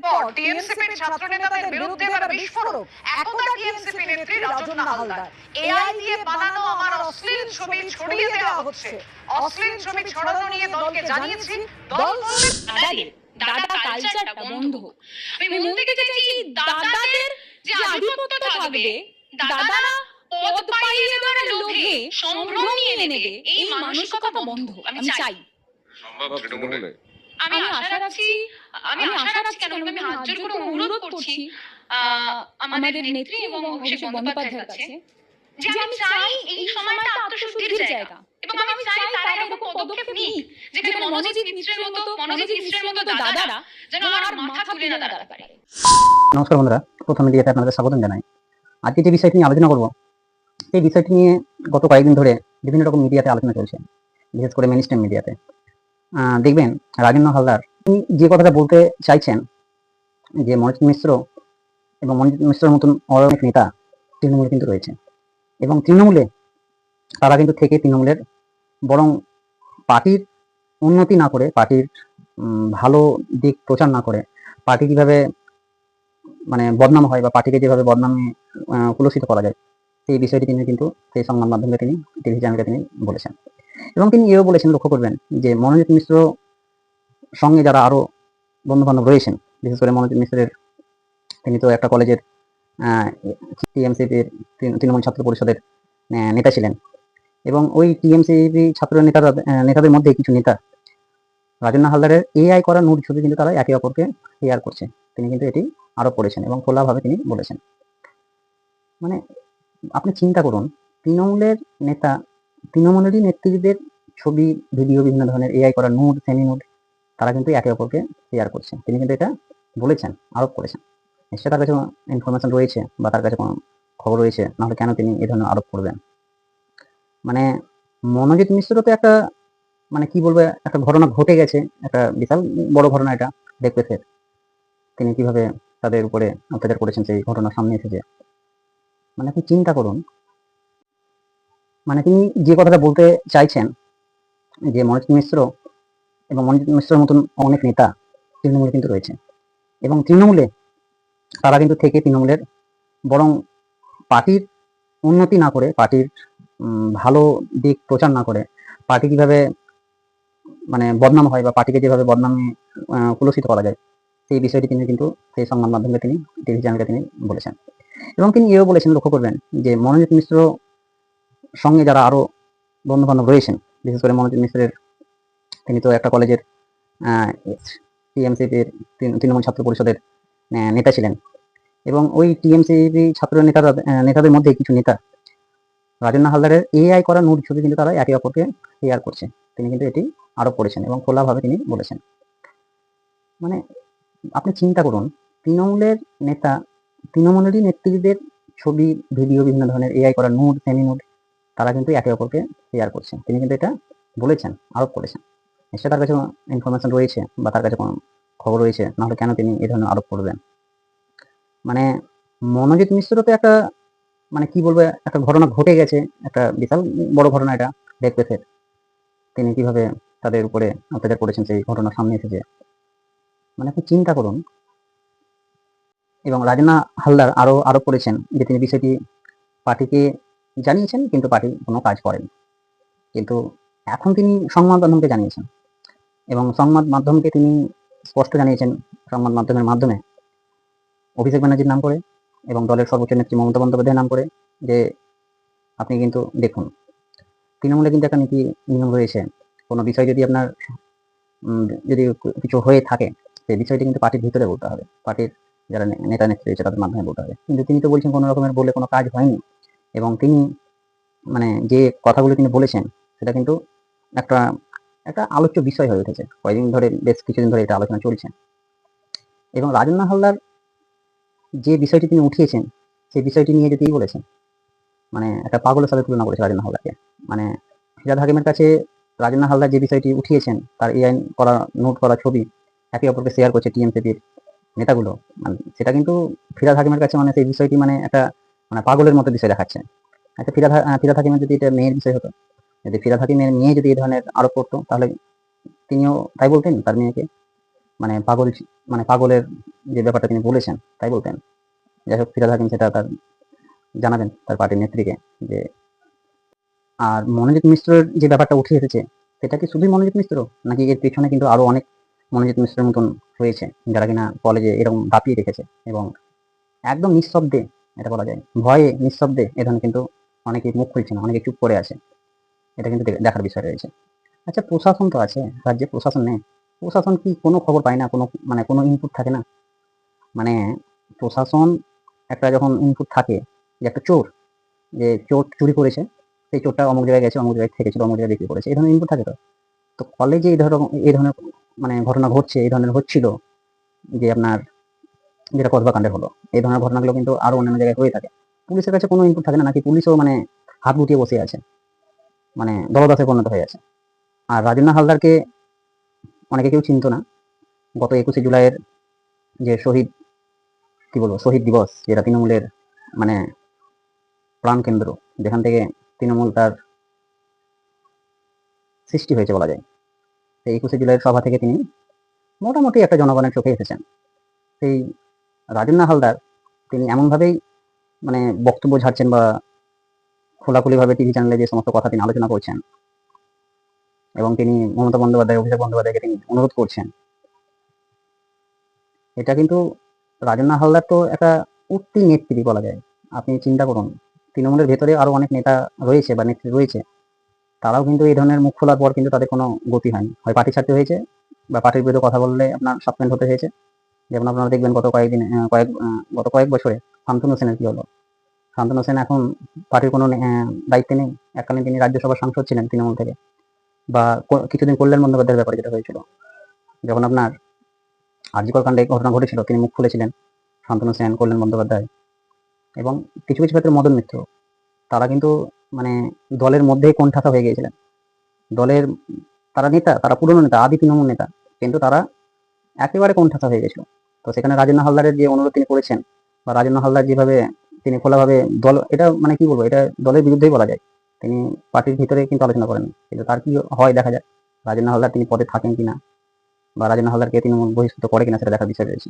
পর টিএমসিপির ছাত্র নেতাদের বিরুদ্ধে এবার বিস্ফোরক একদা টিএমসিপি নেত্রী রাজন্না হালদার এআই দিয়ে বানানো আমার অশ্লীল ছবি ছড়িয়ে দেওয়া হচ্ছে। অশ্লীল ছবি ছড়ানো নিয়ে দলকে জানিয়েছি, দল বলবে দাদা কালচারটা বন্ধ হোক। আমি মন থেকে চাইছি দাদাদের যে আধিপত্য থাকবে, দাদারা পদ পাইয়ে দেওয়ার লোভে সম্ভ্রম নিয়ে নেবে, এই মানসিকতা বন্ধ হোক। আমি চাই সম্ভব তৃণমূলে আমি আশা রাখছি কেন আমি হাত জোর করে অনুরোধ করছি আমাদের নেত্রী এবং অভিষেক বন্দ্যোপাধ্যায়ের কাছে যে আমি চাই এই সময়টা আত্মশুদ্ধির জায়গা, এবং আমি চাই তারা এরকম পদক্ষেপ নিক যেখানে মনোজিৎ মিশ্রের মতো দাদারা যেন আর মাথা তুলে না দাঁড়াতে পারে। নমস্কার বন্ধুরা, প্রথম মিডিয়াতে আপনাদের স্বাগত জানাই। আজকে যে বিষয়টি নিয়ে আলোচনা করব, সেই বিষয়টি নিয়ে গত কয়েকদিন ধরে বিভিন্ন রকম মিডিয়াতে আলোচনা চলছে, বিশেষ করে মেইন স্ট্রিম মিডিয়াতে। দেখবেন রাজন্না হালদার তিনি যে কথাটা বলতে চাইছেন যে মনোজিৎ মিশ্র এবং মনোজিৎ মিশ্রের মতন অনেক নেতা তৃণমূলে কিন্তু রয়েছে, এবং তৃণমূলে তারা কিন্তু থেকে তৃণমূলের বরং পার্টির উন্নতি না করে, পার্টির ভালো দিক প্রচার না করে, পার্টি কিভাবে মানে বদনাম হয় বা পার্টিকে যেভাবে বদনামে কুলসিত করা যায়, সেই বিষয়টি তিনি কিন্তু সেই সংবাদ মাধ্যমে তিনি টিভি চ্যানেলে তিনি বলেছেন। এবং তিনি এও বলেছেন, লক্ষ্য করবেন যে মনোজিৎ মিশ্র সঙ্গে যারা আরো বন্ধু বান্ধব রয়েছেন, বিশেষ করে মনোজিৎ মিশ্রের তিনি তো একটা কলেজের টিএমসিপির তৃণমূল ছাত্র পরিষদের নেতা ছিলেন, এবং ওই টিএমসিপি ছাত্র নেতাদের মধ্যে কিছু নেতা রাজন্না হালদারের এআই করা নোট ছবি কিন্তু তারা একে অপরকে শেয়ার করছে, তিনি কিন্তু এটি আরোপ করেছেন এবং খোলাভাবে তিনি বলেছেন। মানে আপনি চিন্তা করুন, তৃণমূলের নেতা, তৃণমূলেরই নেত্রীদের ছবি, ভিডিও, বিভিন্ন ধরনের এআই করা নোট, সেমি নোট তারা কিন্তু একে অপরকে শেয়ার করছে, তিনি কিন্তু এটা বলেছেন, আরোপ করেছেন। নিশ্চয়ই তার কাছে ইনফরমেশন রয়েছে বা তার কাছে কোনো খবর রয়েছে, নাহলে কেন তিনি এই ধরনের আরোপ করবেন? মানে মনোজিৎ মিশ্র তো একটা, মানে কি বলবো, একটা ঘটনা ঘটে গেছে, একটা বিশাল বড় ঘটনা এটা। দেখতে তিনি কিভাবে তাদের উপরে অত্যাচার করেছেন, সেই ঘটনা সামনে এসেছে। মানে আপনি চিন্তা করুন, মানে তিনি যে কথাটা বলতে চাইছেন যে মনোজিৎ মিশ্র এবং মনোজিৎ মিশ্রের মতন অনেক নেতা তৃণমূলে কিন্তু রয়েছে, এবং তৃণমূলে তারা কিন্তু থেকে তৃণমূলের বরং পার্টির উন্নতি না করে, পার্টির ভালো দিক প্রচার না করে, পার্টি কিভাবে মানে বদনাম হয় বা পার্টিকে যেভাবে বদনামে কুলসিত করা যায়, সেই বিষয়টি তিনি কিন্তু সেই সংবাদ মাধ্যমে তিনি টিভি চ্যানেলে তিনি বলেছেন। এবং তিনি এও বলেছেন, লক্ষ্য করবেন যে মনোজিৎ মিশ্র সঙ্গে যারা আরো বন্ধু বান্ধব রয়েছেন, বিশেষ করে মনোজিৎ মিশ্রের তিনি তো একটা কলেজের টিএমসিপির তৃণমূল ছাত্র পরিষদের নেতা ছিলেন, এবং ওই টিএমসিপি ছাত্র নেতাদের মধ্যে কিছু নেতা রাজন্না হালদারের এআই করা নোট ছবি কিন্তু তারা একে অপরকে শেয়ার করছে, তিনি কিন্তু এটি আরোপ করেছেন এবং খোলাভাবে তিনি বলেছেন। মানে আপনি চিন্তা করুন, তৃণমূলের নেতা, তৃণমূলেরই নেত্রীদের ছবি, ভিডিও, বিভিন্ন ধরনের এআই করা নোট, সেমি নোট তারা কিন্তু একে অপরকে শেয়ার করছে, তিনি কিন্তু এটা বলেছেন, আরোপ করেছেন। নিশ্চয়ই তার কাছে ইনফরমেশন রয়েছে বা তার কাছে কোনো খবর রয়েছে, নাহলে কেন তিনি এই ধরনের আরোপ করবেন? মানে মনোজিৎ মিশ্র তো একটা, মানে কি বলবো, একটা ঘটনা ঘটে গেছে, একটা বিশাল বড় ঘটনা এটা। দেখতে তিনি কিভাবে তাদের উপরে অত্যাচার করেছেন, সেই ঘটনা সামনে এসেছে। মানে আপনি চিন্তা করুন। এবং রাজন্না হালদার আরো আরোপ করেছেন যে তিনি বিষয়টি পার্টিকে জানিয়েছেন, কিন্তু পার্টি কোনো কাজ করেন, কিন্তু এখন তিনি সংবাদ মাধ্যমকে জানিয়েছেন, এবং সংবাদ মাধ্যমকে তিনি স্পষ্ট জানিয়েছেন, সংবাদ মাধ্যমের মাধ্যমে অভিষেক ব্যানার্জির নাম করে এবং দলের সর্বোচ্চ নেত্রী মমতা বন্দ্যোপাধ্যায়ের নাম করে, যে আপনি কিন্তু দেখুন, তৃণমূলে কিন্তু একটা নীতি নিয়ম রয়েছে, কোনো বিষয় যদি আপনার যদি কিছু হয়ে থাকে, সেই বিষয়টি কিন্তু পার্টির ভিতরে বলতে হবে, পার্টির যারা নেতা নেত্রী রয়েছে তাদের মাধ্যমে বলতে হবে। কিন্তু তিনি তো বলছেন কোনো রকমের বলে কোনো কাজ হয়নি, এবং তিনি মানে যে কথাগুলো তিনি বলেছেন সেটা কিন্তু একটা একটা আলোচ্য বিষয় হয়ে উঠেছে, কয়েকদিন ধরে, বেশ কিছুদিন ধরে এটা আলোচনা চলছে। এবং রাজন্না হালদার যে বিষয়টি তিনি উঠিয়েছেন, সেই বিষয়টি নিয়ে যদি বলেছেন, মানে একটা পাগলের সাথে তুলনা করেছে রাজন্না হালদারকে। মানে ফিরহাদ হাকিমের কাছে রাজন্না হালদার যে বিষয়টি উঠিয়েছেন, তার এআই করা নোট করা ছবি একে অপরকে শেয়ার করছে টিএমসিপির নেতাগুলো, মানে সেটা কিন্তু ফিরহাদ হাকিমের কাছে মানে সেই বিষয়টি মানে একটা মানে পাগলের মতো বিষয় দেখাচ্ছে। আচ্ছা, ফিরহাদ হাকিমের যদি এটা মেয়ের বিষয় হতো, যদি ফিরহাদ হাকিমের মেয়ে যদি এই ধরনের আরোপ করতো, তাহলে তিনিও তাই বলতেন তার মেয়েকে, মানে পাগল, মানে পাগলের যে ব্যাপারটা তিনি বলেছেন তাই বলতেন। যাই হোক, ফিরাদ হাকিম সেটা তার জানাবেন তার পার্টির নেত্রীকে। যে আর মনোজিৎ মিশ্রের যে ব্যাপারটা উঠে এসেছে, সেটা কি শুধুই মনোজিৎ মিশ্র, নাকি এর পেছনে কিন্তু আরো অনেক মনোজিৎ মিশ্রের মতন হয়েছে, যারা কিনা কলেজে এরকম দাপিয়ে রেখেছে এবং একদম নিঃশব্দে, এটা বলা যায় ভয়ে নিঃশব্দে এ ধরনের কিন্তু অনেকে মুখ খুলছে না, অনেকে চুপ করে আছে। এটা কিন্তু দেখার বিষয় রয়েছে। আচ্ছা, প্রশাসন তো আছে রাজ্যে, প্রশাসন নেই? প্রশাসন কি কোনো খবর পায় না, কোনো মানে কোনো ইনপুট থাকে না? মানে প্রশাসন একটা যখন ইনপুট থাকে যে একটা চোর, যে চোর চুরি করেছে, সেই চোরটা অমুক জায়গায় গেছে, অমুক জায়গায় থেকেছিল, অমুক জায়গায় বিক্রি করেছে, এই ধরনের ইনপুট থাকে তো। তো কলেজে এই ধরনের মানে ঘটনা ঘটছে, এই ধরনের হচ্ছিল, যে আপনার যেটা কসবা কাণ্ডের হলো, এই ধরনের ঘটনাগুলো কিন্তু আরো অন্যান্য জায়গায় হয়ে থাকে। পুলিশের কাছে কোনো ইনপুট থাকে না, নাকি পুলিশও মানে হাত গুটিয়ে বসে আছে, মানে দলদাসে পরিণত হয়ে আছে? আর রাজন্না হালদারকে অনেকে কেউ চিনতো না। গত 21শে জুলাইয়ের যে শহীদ, কি বলবো, শহীদ দিবস, যেটা তৃণমূলের মানে প্রাণ কেন্দ্র, যেখান থেকে তৃণমূল তার সৃষ্টি হয়েছে বলা যায়, সেই 21শে জুলাইয়ের সভা থেকে তিনি মোটামুটি একটা জনগণের চোখে এসেছেন। সেই রাজন্না হালদার তিনি এমনভাবেই মানে বক্তব্য ঝাড়ছেন বা খোলাখুলিভাবে টিভি চ্যানেলে যে সমস্ত কথা তিনি আলোচনা করছেন, এবং তিনি মমতা বন্দ্যোপাধ্যায়, অভিষেক বন্দ্যোপাধ্যায়কে তিনি অনুরোধ করছেন, এটা কিন্তু রাজন্না হালদার তো একটা উঠতি নেত্রী বলা যায়। আপনি চিন্তা করুন, তৃণমূলের ভেতরে আরো অনেক নেতা রয়েছে বা নেত্রী রয়েছে, তারাও কিন্তু এই ধরনের মুখ খোলার পর কিন্তু তাদের কোনো গতি হয়নি, হয় পার্টি ছাড়তে হয়েছে বা পার্টির বিরুদ্ধে কথা বললে আপনার সাসপেন্ড হতে হয়েছে। যেমন আপনারা দেখবেন গত কয়েক বছরে শান্তনু সেনের কি হলো। শান্তনু সেন এখন পার্টির কোনো দায়িত্বে নেই, এককালীন তিনি রাজ্যসভার সাংসদ ছিলেন তৃণমূল থেকে। বা কিছুদিন কল্যাণ বন্দ্যোপাধ্যায়ের ব্যাপারে যেটা হয়েছিল, যখন আপনার আরজিকর কাণ্ডে ঘটনা ঘটেছিল, তিনি মুখ খুলেছিলেন শান্তনু সেন, কল্যাণ বন্দ্যোপাধ্যায় এবং কিছু কিছু ক্ষেত্রে মদন মিত্র। তারা কিন্তু মানে দলের মধ্যেই কোণঠাসা হয়ে গিয়েছিলেন। দলের তারা নেতা, তারা পুরনো নেতা, আদি তৃণমূল নেতা, কিন্তু তারা একেবারে কোণঠাসা হয়ে গেছিল। তো সেখানে রাজন্না হালদারের যে অনুরোধ তিনি করেছেন, বা রাজন্না হালদার যেভাবে তিনি খোলাভাবে দল, এটা মানে কি বলবো, এটা দলের বিরুদ্ধেই বলা যায়। তিনি পার্টির ভিতরে কিন্তু আলোচনা করেন, কিন্তু তার কি হয় দেখা যায়। রাজন্না হালদার তিনি পদে থাকেন কিনা, বা রাজন্না হালদারকে তৃণমূল বহিষ্কৃত করে কিনা, সেটা দেখার বিষয় রয়েছে।